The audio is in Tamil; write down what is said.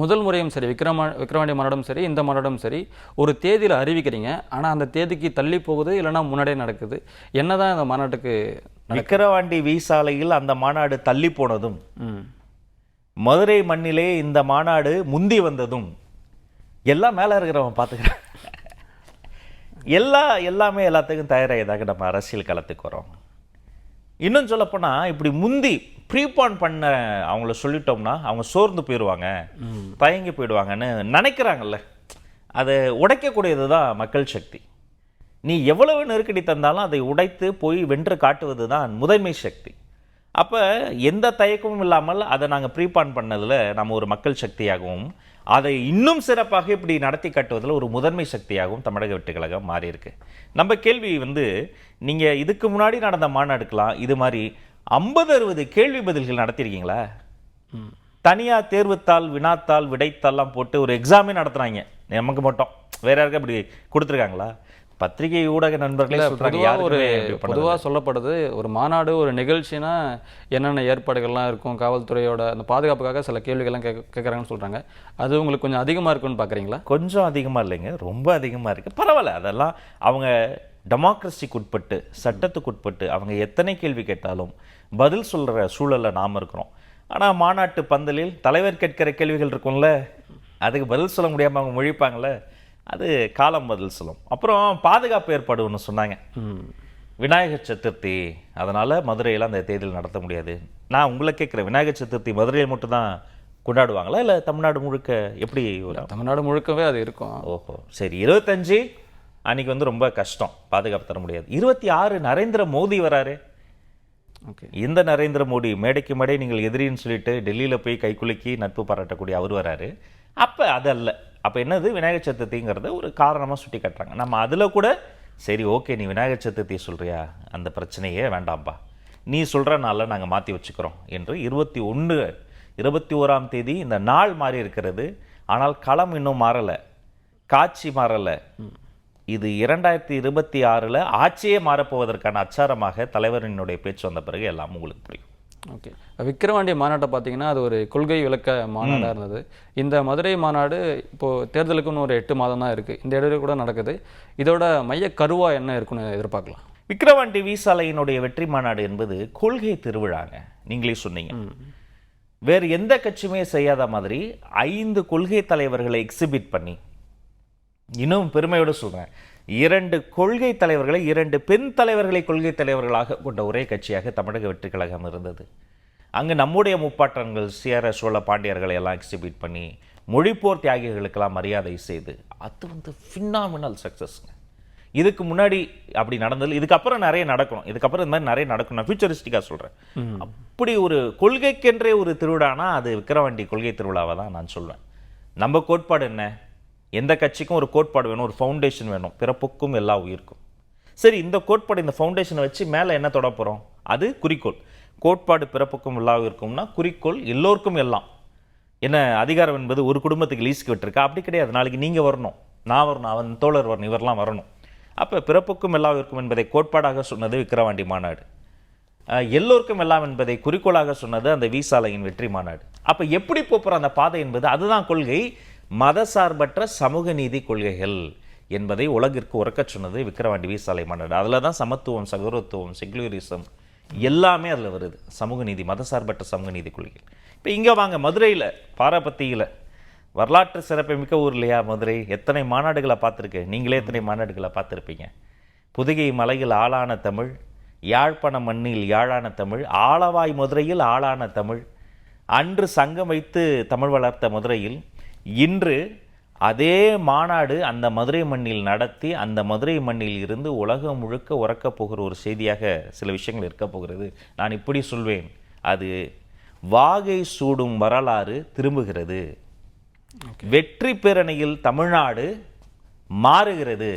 முதல் முறையும் சரி விக்கிரவாண்டி மாநாடும் சரி இந்த மாநாடும் சரி ஒரு தேதியில் அறிவிக்கிறீங்க. ஆனால் அந்த தேதிக்கு தள்ளி போகுது, இல்லைன்னா முன்னாடியே நடக்குது. என்னதான் இந்த மாநாட்டுக்கு விக்கிரவாண்டி வீசாலையில் அந்த மாநாடு தள்ளி போனதும், மதுரை மண்ணிலே இந்த மாநாடு முந்தி வந்ததும் எல்லாம் மேலே இருக்கிறவன் பார்த்துக்கிறேன். எல்லாமே எல்லாத்துக்கும் தயாராகியதாக நம்ம அரசியல் களத்துக்கு வரோம். இன்னும் சொல்லப்போனால் இப்படி முந்தி ப்ரீபான் பண்ண அவங்கள சொல்லிட்டோம்னா அவங்க சோர்ந்து போயிடுவாங்க, தயங்கி போயிடுவாங்கன்னு நினைக்கிறாங்கல்ல. அதை உடைக்கக்கூடியது தான் மக்கள் சக்தி. நீ எவ்வளவு நெருக்கடி தந்தாலும் அதை உடைத்து போய் வென்று காட்டுவது தான் முதன்மை சக்தி. அப்போ எந்த தயக்கமும் இல்லாமல் அதை நாங்கள் ப்ரீபான் பண்ணதில் நம்ம ஒரு மக்கள் சக்தியாகவும், அதை இன்னும் சிறப்பாக இப்படி நடத்தி காட்டுவதில் ஒரு முதன்மை சக்தியாகவும் தமிழக வெற்றிக் கழகம் மாறியிருக்கு. நம்ம கேள்வி நீங்கள் இதுக்கு முன்னாடி நடந்த மாநாடுக்கலாம் இது மாதிரி 50-60 கேள்வி பதில்கள் நடத்திருக்கீங்களா? தனியாக தேர்வுத்தாள், வினாத்தாள், விடைத்தாள்லாம் போட்டு ஒரு எக்ஸாமே நடத்துகிறாங்க. நமக்கு மட்டும் வேற யாருக்கும் அப்படி கொடுத்துருக்காங்களா? பத்திரிகை ஊடக நண்பர்களே பொதுவாக சொல்லப்படுது, ஒரு மாநாடு ஒரு நிகழ்ச்சினா என்னென்ன ஏற்பாடுகள்லாம் இருக்கும், காவல்துறையோட அந்த பாதுகாப்புக்காக சில கேள்விகள்லாம் கேட்குறாங்கன்னு சொல்கிறாங்க. அது உங்களுக்கு கொஞ்சம் அதிகமாக இருக்குன்னு பார்க்குறீங்களா? கொஞ்சம் அதிகமாக இல்லைங்க, ரொம்ப அதிகமாக இருக்குது. பரவாயில்ல, அதெல்லாம் அவங்க டெமோக்ரஸிக்கு உட்பட்டு, சட்டத்துக்கு உட்பட்டு அவங்க எத்தனை கேள்வி கேட்டாலும் பதில் சொல்கிற சூழலில் நாம் இருக்கிறோம். ஆனால் மாநாட்டு பந்தலில் தலைவர் கேட்கிற கேள்விகள் இருக்கும்ல, அதுக்கு பதில் சொல்ல முடியாமல் அவங்க முழிப்பாங்களே, அது காலம் பதில் சொல்லும். அப்புறம் பாதுகாப்பு ஏற்பாடு ஒன்று சொன்னாங்க, விநாயகர் சதுர்த்தி, அதனால் மதுரையில் அந்த தேதியில் நடத்த முடியாது. நான் உங்களை கேட்குறேன், விநாயகர் சதுர்த்தி மதுரையில் மட்டும்தான் கொண்டாடுவாங்களா இல்லை தமிழ்நாடு முழுக்க எப்படி? தமிழ்நாடு முழுக்கவே அது இருக்கும். ஓஹோ, சரி. 25 அன்றைக்கி ரொம்ப கஷ்டம், பாதுகாப்பு தர முடியாது. 26 நரேந்திர மோடி வராரு. ஓகே, இந்த நரேந்திர மோடி மேடைக்கு மேடை நீங்கள் எதிரின்னு சொல்லிட்டு டெல்லியில் போய் கைக்குலுக்கி நட்பு பாராட்டக்கூடிய அவர் வராரு. அப்போ அது அல்ல. அப்போ என்னது, விநாயகர் சதுர்த்திங்கிறத ஒரு காரணமாக சுட்டி காட்டுறாங்க. நம்ம அதில் கூட சரி ஓகே, நீ விநாயகர் சதுர்த்தி சொல்கிறியா, அந்த பிரச்சனையே வேண்டாம்ப்பா, நீ சொல்கிற நாளில் நாங்கள் மாற்றி வச்சுக்கிறோம் என்று 21ஆம் தேதி இந்த நாள் மாறி இருக்கிறது. ஆனால் களம் இன்னும் மாறலை, காட்சி மாறலை. இது 2026 ஆட்சியே மாறப்போவதற்கான அச்சாரமாக தலைவரினுடைய பேச்சு வந்த பிறகு எல்லாம் உங்களுக்கு புரியும். ஓகே, விக்கிரவாண்டி மாநாட்டை பார்த்தீங்கன்னா அது ஒரு கொள்கை விளக்க மாநாடாக இருந்தது. இந்த மதுரை மாநாடு இப்போது தேர்தலுக்குன்னு ஒரு 8 மாதம் தான் இருக்குது, இந்த இடைவெளி கூட நடக்குது. இதோட மைய கருவா என்ன இருக்குன்னு எதிர்பார்க்கலாம்? விக்கிரவாண்டி வீசாலையினுடைய வெற்றி மாநாடு என்பது கொள்கை திருவிழாங்க. நீங்களே சொன்னீங்க, வேறு எந்த கட்சியுமே செய்யாத மாதிரி 5 கொள்கை தலைவர்களை எக்ஸிபிட் பண்ணி, இன்னும் பெருமையோடு சொல்கிறேன், 2 கொள்கை தலைவர்களை, 2 பெண் தலைவர்களை கொள்கை தலைவர்களாக கொண்ட ஒரே கட்சியாக தமிழக வெற்றிக் கழகம் இருந்தது. அங்கு நம்முடைய முப்பாட்டன்கள் சேர சோழ பாண்டியர்களை எல்லாம் எக்ஸிபிட் பண்ணி மொழிப்போர் தியாகிகளுக்கெல்லாம் மரியாதை செய்து, அது ஃபினாமினல் சக்ஸஸ்ங்க. இதுக்கு முன்னாடி அப்படி நடந்தது, இதுக்கப்புறம் நிறைய நடக்கணும், இதுக்கப்புறம் இந்த மாதிரி நிறைய நடக்கணும். நான் ஃபியூச்சரிஸ்டிக்காக சொல்கிறேன். அப்படி ஒரு கொள்கைக்கென்றே ஒரு திருவிழானா அது விக்கிரவாண்டி கொள்கை திருவிழாவை தான் நான் சொல்வேன். நம்ம கோட்பாடு என்ன? எந்த கட்சிக்கும் ஒரு கோட்பாடு வேணும், ஒரு ஃபவுண்டேஷன் வேணும், பிறப்புக்கும் எல்லா உயிருக்கும். சரி, இந்த கோட்பாடு, இந்த ஃபவுண்டேஷனை வச்சு மேலே என்ன தொட போகிறோம்? அது குறிக்கோள். கோட்பாடு பிறப்புக்கும் எல்லா உயிருக்கும்னா குறிக்கோள் எல்லோருக்கும் எல்லாம். என்ன அதிகாரம் என்பது ஒரு குடும்பத்துக்கு லீஸ்க்கு விட்டுருக்கா? அப்படி கிடையாது. நாளைக்கு நீங்கள் வரணும், நான் வரணும், அவன் தோழர் வரணும், இவரெல்லாம் வரணும். அப்போ பிறப்புக்கும் எல்லா உயிருக்கும் என்பதை கோட்பாடாக சொன்னது விக்கிரவாண்டி மாநாடு. எல்லோருக்கும் எல்லாம் என்பதை குறிக்கோளாக சொன்னது அந்த வீசாலையின் வெற்றி மாநாடு. அப்போ எப்படி போகிற அந்த பாதை என்பது அதுதான் கொள்கை. மதசார்பற்ற சமூக நீதி கொள்கைகள் என்பதை உலகிற்கு உறக்கச் சொன்னது விக்கிரவாண்டி வீசாலை மாநாடு. அதில் தான் சமத்துவம், சகோதரத்துவம், செகுலரிசம் எல்லாமே அதில் வருது. சமூக நீதி, மதசார்பற்ற சமூக நீதி கொள்கைகள். இப்போ இங்கே வாங்க, மதுரையில் பாராபத்தியில், வரலாற்று சிறப்புமிக்க ஊர் இல்லையா மதுரை? எத்தனை மாநாடுகளை பார்த்துருக்கு, நீங்களே எத்தனை மாநாடுகளை பார்த்துருப்பீங்க. புதுகை மலையில் ஆளான தமிழ், யாழ்ப்பாண மண்ணில் யாழான தமிழ், ஆளவாய் மதுரையில் ஆளான தமிழ், அன்று சங்கம் வைத்து தமிழ் வளர்த்த மதுரையில் இன்று அதே மாநாடு அந்த மதுரை மண்ணில் நடத்தி, அந்த மதுரை மண்ணில் இருந்து உலகம் முழுக்க உறக்கப் போகிற ஒரு செய்தியாக சில விஷயங்கள் இருக்க போகிறது. நான் இப்படி சொல்வேன், அது வாகை சூடும் வரலாறு திரும்புகிறது. வெற்றி பேரணியில் தமிழ்நாடு மாறுகிறது.